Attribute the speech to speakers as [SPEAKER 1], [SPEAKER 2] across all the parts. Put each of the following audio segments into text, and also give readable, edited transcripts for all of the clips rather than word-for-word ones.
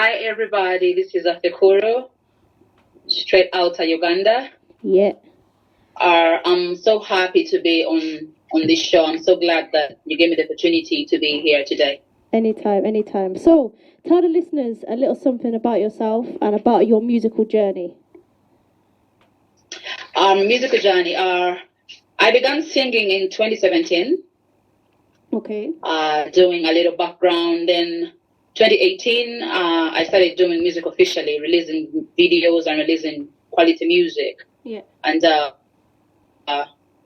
[SPEAKER 1] Hi, everybody. This is Afekuru, straight out of Uganda.
[SPEAKER 2] Yeah.
[SPEAKER 1] I'm so happy to be on this show. I'm so glad that you gave me the opportunity to be here today.
[SPEAKER 2] Anytime. So, tell the listeners a little something about yourself and about your musical journey.
[SPEAKER 1] Musical journey. I began singing in 2017.
[SPEAKER 2] Okay.
[SPEAKER 1] Doing a little background. Then 2018, I started doing music officially, releasing videos and releasing quality music.
[SPEAKER 2] Yeah.
[SPEAKER 1] And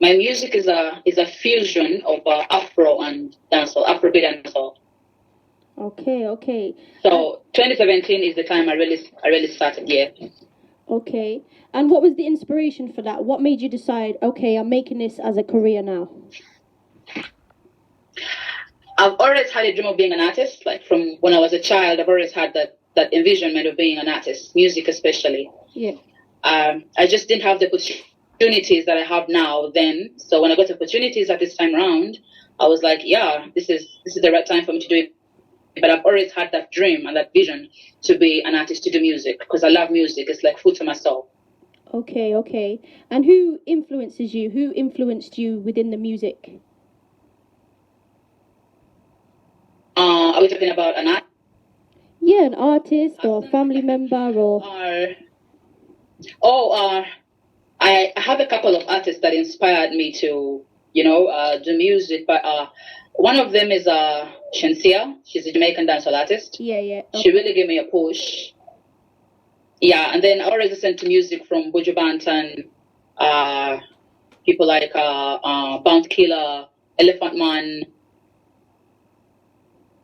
[SPEAKER 1] my music is a fusion of Afro and dancehall, Afrobeat and dancehall.
[SPEAKER 2] Okay.
[SPEAKER 1] So 2017 is the time I really started. Yeah.
[SPEAKER 2] Okay. And what was the inspiration for that? What made you decide, okay, I'm making this as a career now?
[SPEAKER 1] I've always had a dream of being an artist. Like from when I was a child, I've always had that envisionment of being an artist, music especially.
[SPEAKER 2] Yeah.
[SPEAKER 1] I just didn't have the opportunities that I have now then. So when I got opportunities at this time round, I was like, yeah, this is the right time for me to do it. But I've always had that dream and that vision to be an artist, to do music, because I love music. It's like food to my soul.
[SPEAKER 2] Okay. And who influences you? Who influenced you within the music?
[SPEAKER 1] Are we talking about an artist?
[SPEAKER 2] Yeah, an artist or a family member or...
[SPEAKER 1] I have a couple of artists that inspired me to, do music. But one of them is Shensia. She's a Jamaican dancehall artist.
[SPEAKER 2] Yeah. Okay.
[SPEAKER 1] She really gave me a push. Yeah, and then I always listen to music from Buju Banton, people like Bounce Killer, Elephant Man,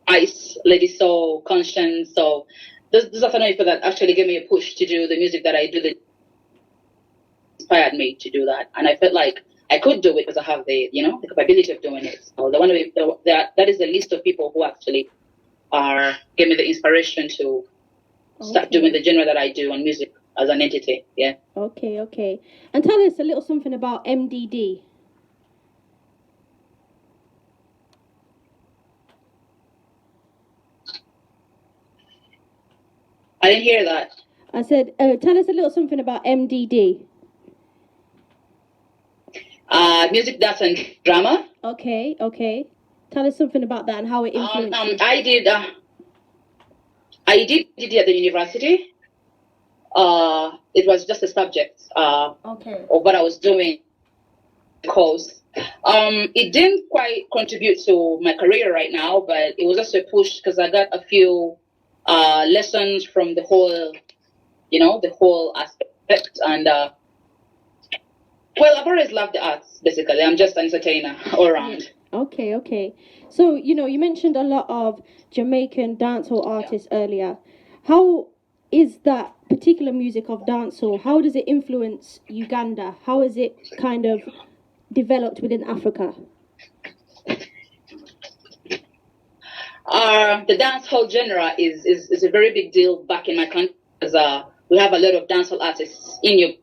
[SPEAKER 1] Ice, Lady Soul, Conscience. So those are some of people that actually gave me a push to do the music that I do, that inspired me to do that. And I felt like I could do it because I have the capability of doing it. So that is the list of people who actually gave me the inspiration to start doing the genre that I do on music as an entity. Yeah.
[SPEAKER 2] Okay. And tell us a little something about MDD.
[SPEAKER 1] I didn't hear that.
[SPEAKER 2] I said, tell us a little something about MDD.
[SPEAKER 1] Music, dance, and drama.
[SPEAKER 2] Okay. Tell us something about that and how it influenced you.
[SPEAKER 1] I did it at the university. It was just a subject of what I was doing. Course. It didn't quite contribute to my career right now, but it was just a push because I got a few lessons from the whole aspect. And I've always loved the arts. Basically, I'm just an entertainer all around.
[SPEAKER 2] Okay. So you mentioned a lot of Jamaican dancehall artists earlier. How is that particular music of dancehall? How does it influence Uganda? How is it kind of developed within Africa?
[SPEAKER 1] The dancehall genre is a very big deal back in my country because we have a lot of dancehall artists in Uganda.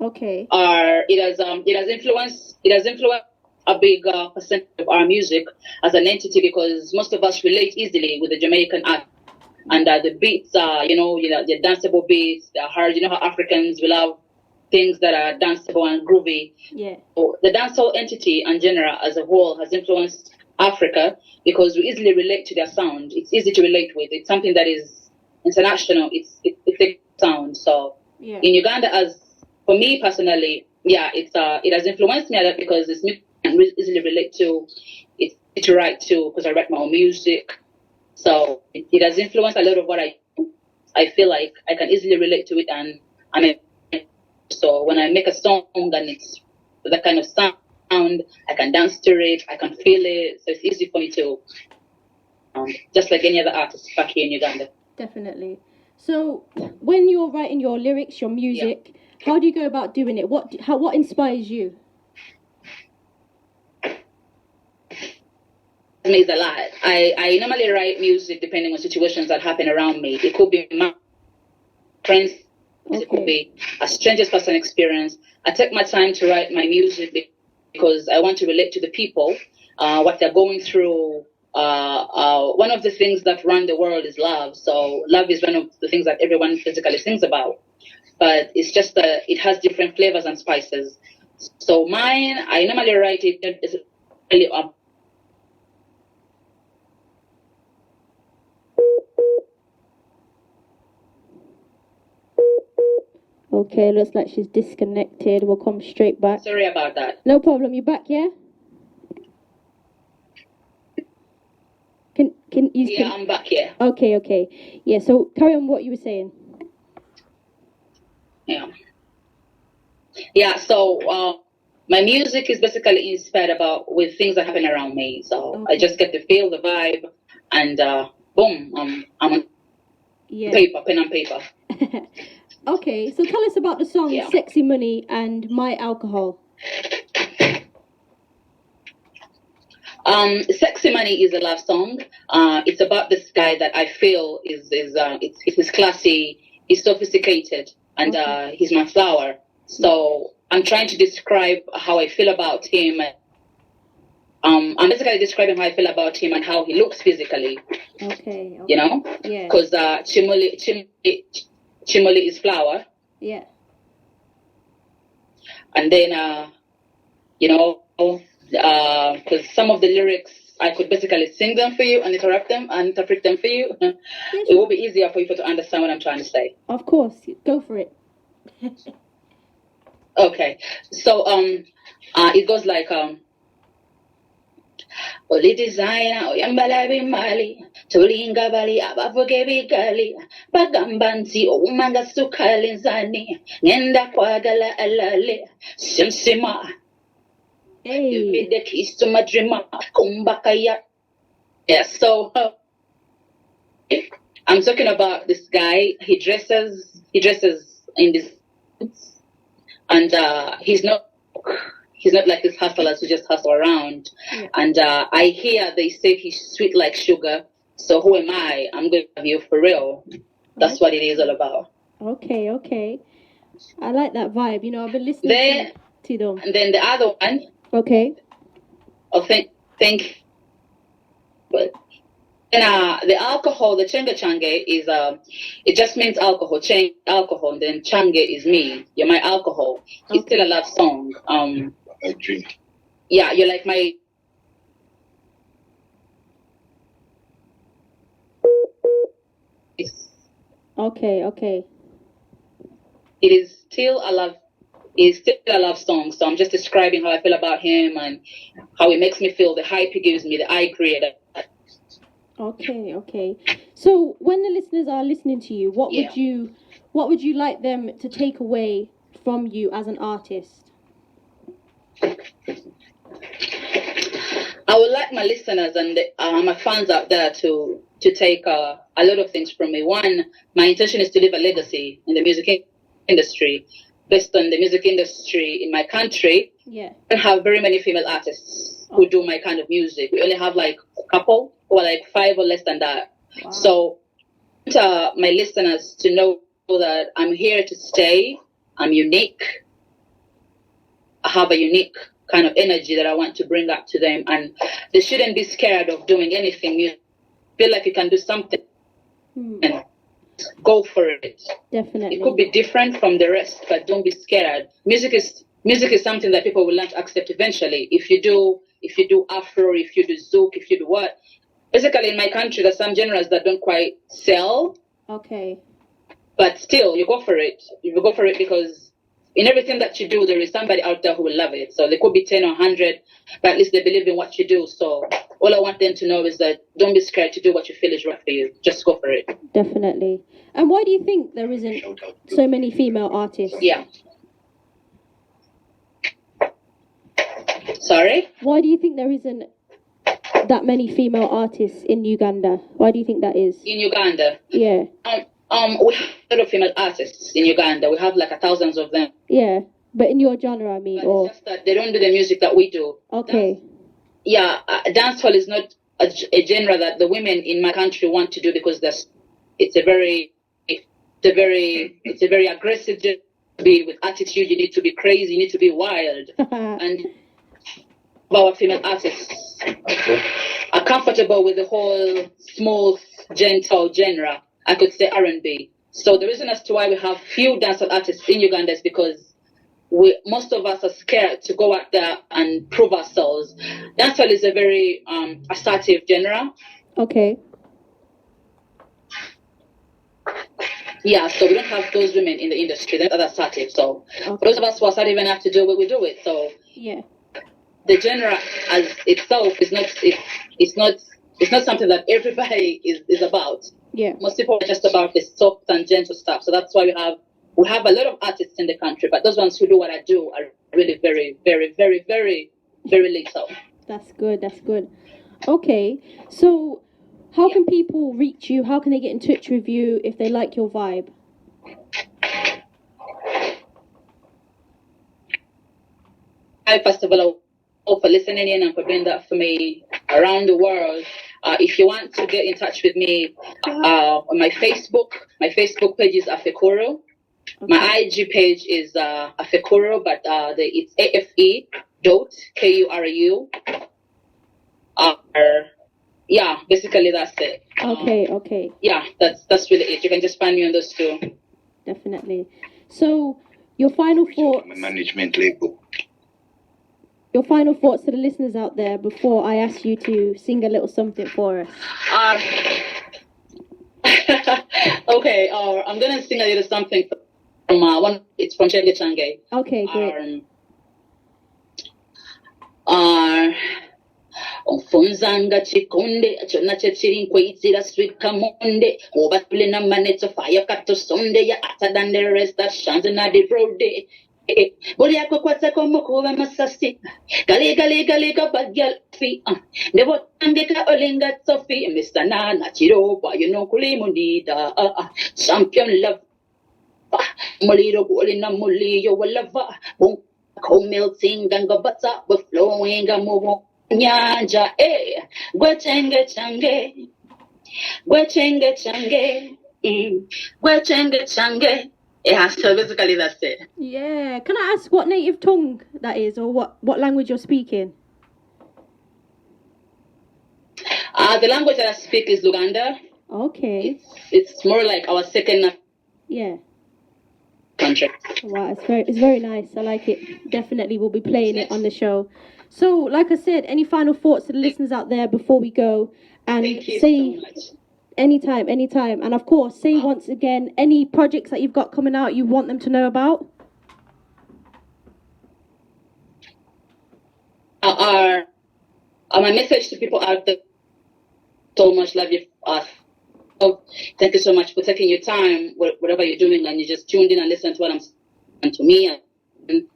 [SPEAKER 2] Okay.
[SPEAKER 1] It has influenced a big percent of our music as an entity because most of us relate easily with the Jamaican art. And the beats are, the danceable beats, they're hard. You know how Africans will love things that are danceable and groovy.
[SPEAKER 2] Yeah.
[SPEAKER 1] So the dancehall entity and genre as a whole has influenced Africa because we easily relate to their sound. It's easy to relate with. It's something that is international. It's a sound. So in Uganda, for me personally, it has influenced me a lot because it's music I can easily relate to. It's easy to write to because I write my own music. So it has influenced a lot of what I do. I feel like I can easily relate to it, and so when I make a song and it's that kind of sound, I can dance to it, I can feel it. So it's easy for me to, just like any other artist back here in Uganda.
[SPEAKER 2] Definitely. So when you're writing your lyrics, your music, how do you go about doing it? What inspires you?
[SPEAKER 1] Means a lot. I normally write music depending on situations that happen around me. It could be my friends, it could be a stranger's personal experience. I take my time to write my music because I want to relate to the people, what they're going through, one of the things that run the world is love. So love is one of the things that everyone physically sings about. But it's just that it has different flavors and spices. So mine, I normally write it as
[SPEAKER 2] Okay, looks like she's disconnected. We'll come straight back.
[SPEAKER 1] Sorry about that.
[SPEAKER 2] No problem. You back, yeah?
[SPEAKER 1] I'm back here.
[SPEAKER 2] Okay. Yeah, so carry on what you were saying.
[SPEAKER 1] Yeah, so my music is basically inspired with things that happen around me. So I just get to feel the vibe, and boom, I'm on pen and paper.
[SPEAKER 2] Okay, so tell us about the song Sexy Money and My Alcohol.
[SPEAKER 1] Sexy Money is a love song. It's about this guy that I feel he's classy, he's sophisticated, and he's my flower. So I'm trying to describe how I feel about him. I'm basically describing how I feel about him and how he looks physically.
[SPEAKER 2] Okay.
[SPEAKER 1] You know?
[SPEAKER 2] Yeah.
[SPEAKER 1] Because Chimoli is flower.
[SPEAKER 2] Yeah.
[SPEAKER 1] And then, because some of the lyrics, I could basically sing them for you and interpret them for you. Yeah, sure. It will be easier for you to understand what I'm trying to say.
[SPEAKER 2] Of course. Go for it.
[SPEAKER 1] Okay. So, it goes like, Oli designer, oyambala bimali, tulinga bali abavuge bigali, bagamba nti oumanga sukali nzani, ngenda kwagala alale, simsima.
[SPEAKER 2] Hey.
[SPEAKER 1] You be the keys to my dream, kumbakaya. Yeah, so I'm talking about this guy. He dresses in this, and he's not like these hustlers who just hustle around. Yeah. And I hear they say he's sweet like sugar. So who am I? I'm going to have you for real. That's what it is all about.
[SPEAKER 2] Okay. I like that vibe. You know, I've been listening to them.
[SPEAKER 1] And then the other one.
[SPEAKER 2] Okay.
[SPEAKER 1] Oh, thank. But the alcohol, the chenga change is it just means alcohol. Change alcohol. And then change is me. You're my alcohol. It's still a love song.
[SPEAKER 3] I drink.
[SPEAKER 1] Yeah, you're like my.
[SPEAKER 2] Okay.
[SPEAKER 1] It is still a love. It's still a love song. So I'm just describing how I feel about him and how it makes me feel, the hype he gives me, the I create.
[SPEAKER 2] Okay. So when the listeners are listening to you, what would you like them to take away from you as an artist?
[SPEAKER 1] I would like my listeners and my fans out there to take a lot of things from me. One, my intention is to leave a legacy in the music industry. Based on the music industry in my country, I don't have very many female artists who do my kind of music. We only have like a couple who are like 5 or less than that. Wow. So I want my listeners to know that I'm here to stay. I'm unique. I have a unique kind of energy that I want to bring up to them, and they shouldn't be scared of doing anything. You feel like you can do something and go for it.
[SPEAKER 2] Definitely.
[SPEAKER 1] It could be different from the rest, but don't be scared. Music is something that people will learn to accept eventually. If you do Afro, if you do Zouk, if you do what. Basically, in my country, there's some genres that don't quite sell.
[SPEAKER 2] Okay.
[SPEAKER 1] But still, you go for it. You go for it because in everything that you do, there is somebody out there who will love it. So there could be 10 or 100, but at least they believe in what you do. So all I want them to know is that don't be scared to do what you feel is right for you. Just go for it.
[SPEAKER 2] Definitely. And why do you think there isn't so many female artists?
[SPEAKER 1] Yeah. Sorry?
[SPEAKER 2] Why do you think there isn't that many female artists in Uganda? Why do you think that is?
[SPEAKER 1] In Uganda?
[SPEAKER 2] Yeah.
[SPEAKER 1] We have a lot of female artists in Uganda. We have like thousands of them.
[SPEAKER 2] Yeah. But in your genre, I mean,
[SPEAKER 1] but it's just that they don't do the music that we do.
[SPEAKER 2] Okay.
[SPEAKER 1] Dancehall is not a genre that the women in my country want to do because it's a very aggressive genre. To be with attitude, you need to be crazy, you need to be wild. And our female artists, are comfortable with the whole smooth, gentle genre. I could say R&B. So the reason as to why we have few dancehall artists in Uganda is because most of us are scared to go out there and prove ourselves. Dancehall is a very assertive genre.
[SPEAKER 2] Okay.
[SPEAKER 1] Yeah, so we don't have those women in the industry that are assertive. So for those of us who are assertive enough to do it, we do it. So
[SPEAKER 2] yeah,
[SPEAKER 1] the genre as itself is not it's not something that everybody is about.
[SPEAKER 2] Yeah.
[SPEAKER 1] Most people are just about the soft and gentle stuff. So that's why we have a lot of artists in the country, but those ones who do what I do are really very, very, very, very, very little.
[SPEAKER 2] That's good. That's good. Okay, so how can people reach you? How can they get in touch with you if they like your vibe?
[SPEAKER 1] Hi, first of all, for listening in and for doing that for me around the world. If you want to get in touch with me on my Facebook page is Afekuru. Okay. My IG page is Afekuru, but it's AFE.KURU. Yeah, basically that's it.
[SPEAKER 2] Okay.
[SPEAKER 1] Yeah, that's really it. You can just find me on those two.
[SPEAKER 2] Definitely. So, your final thoughts.
[SPEAKER 3] Management label.
[SPEAKER 2] Your final thoughts to the listeners out there before I ask you to sing a little something for us.
[SPEAKER 1] Okay. I'm gonna sing a little something from one. It's from Chenge Change.
[SPEAKER 2] Okay, great.
[SPEAKER 1] Onfunzanga chikonde chona chechiri nkweitira sweet kamonde obatule na maneto fire kato sonde ya ata than the rest that shines in the broad day. Boli yako kwatsa komo kuba masasi gali bagya fi nebo tangeka olinga sofi Mr. Nana Chiroba you know kulimundida champion love moliro bolina muliyo walava melting ganga bata with flowing amubo nyanja gwechenge change yeah, so basically that's it.
[SPEAKER 2] Yeah, can I ask what native tongue that is, or what language you're speaking?
[SPEAKER 1] The language that I speak is Uganda.
[SPEAKER 2] Okay.
[SPEAKER 1] It's more like our second country.
[SPEAKER 2] Wow, it's very nice. I like it. Definitely we'll be playing it on the show. So, like I said, any final thoughts to the listeners out there before we go? And
[SPEAKER 1] thank you
[SPEAKER 2] say
[SPEAKER 1] so much.
[SPEAKER 2] Anytime. And of course, say once again, any projects that you've got coming out you want them to know about?
[SPEAKER 1] My message to people out there, so much love you. Thank you so much for taking your time, whatever you're doing, and you just tuned in and listened to what I'm saying to me. And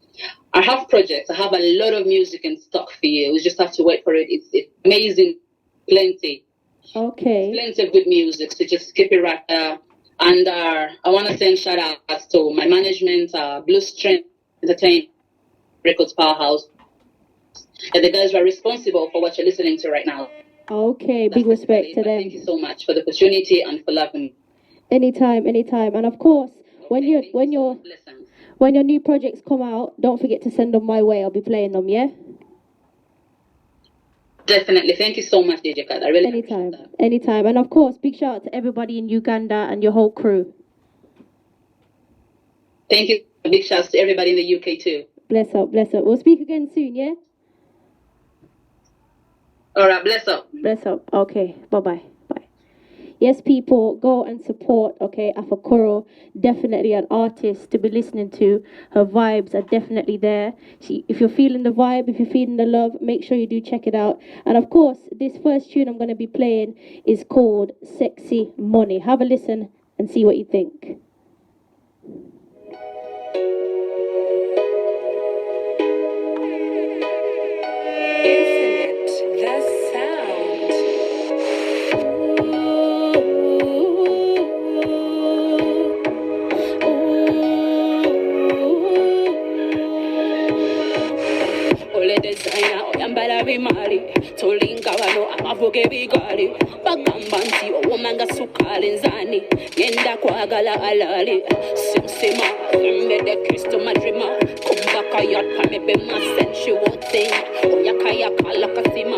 [SPEAKER 1] I have projects. I have a lot of music in stock for you. We just have to wait for it. It's amazing. Plenty.
[SPEAKER 2] Okay.
[SPEAKER 1] Plenty of good music. So just keep it right there. And I want to send shout outs to my management, Blue Strength Entertainment Records Powerhouse. And the guys who are responsible for what you're listening to right now.
[SPEAKER 2] Okay, big respect to them.
[SPEAKER 1] Thank you so much for the opportunity and for loving me.
[SPEAKER 2] Anytime. And of course, when your new projects come out, don't forget to send them my way. I'll be playing them, yeah?
[SPEAKER 1] Definitely. Thank you so much, djkat. I really appreciate that.
[SPEAKER 2] Anytime. And of course, big shout out to everybody in Uganda and your whole crew.
[SPEAKER 1] Thank you. Big shout out to everybody in the UK too.
[SPEAKER 2] Bless up. We'll speak again soon, yeah?
[SPEAKER 1] All right, bless up.
[SPEAKER 2] Okay, bye. Yes, people, go and support, okay, Afekuru, definitely an artist to be listening to. Her vibes are definitely there. If you're feeling the vibe, if you're feeling the love, make sure you do check it out. And of course, this first tune I'm going to be playing is called Sexy Money. Have a listen and see what you think.
[SPEAKER 4] Tolinga wano amavuge bigali bagamba nti owomanga sukali nzani ngenda kwagala alali simsima mbede Kristo madrima kumbaka yat pamebe ma sensual thing oyakayaka lakasima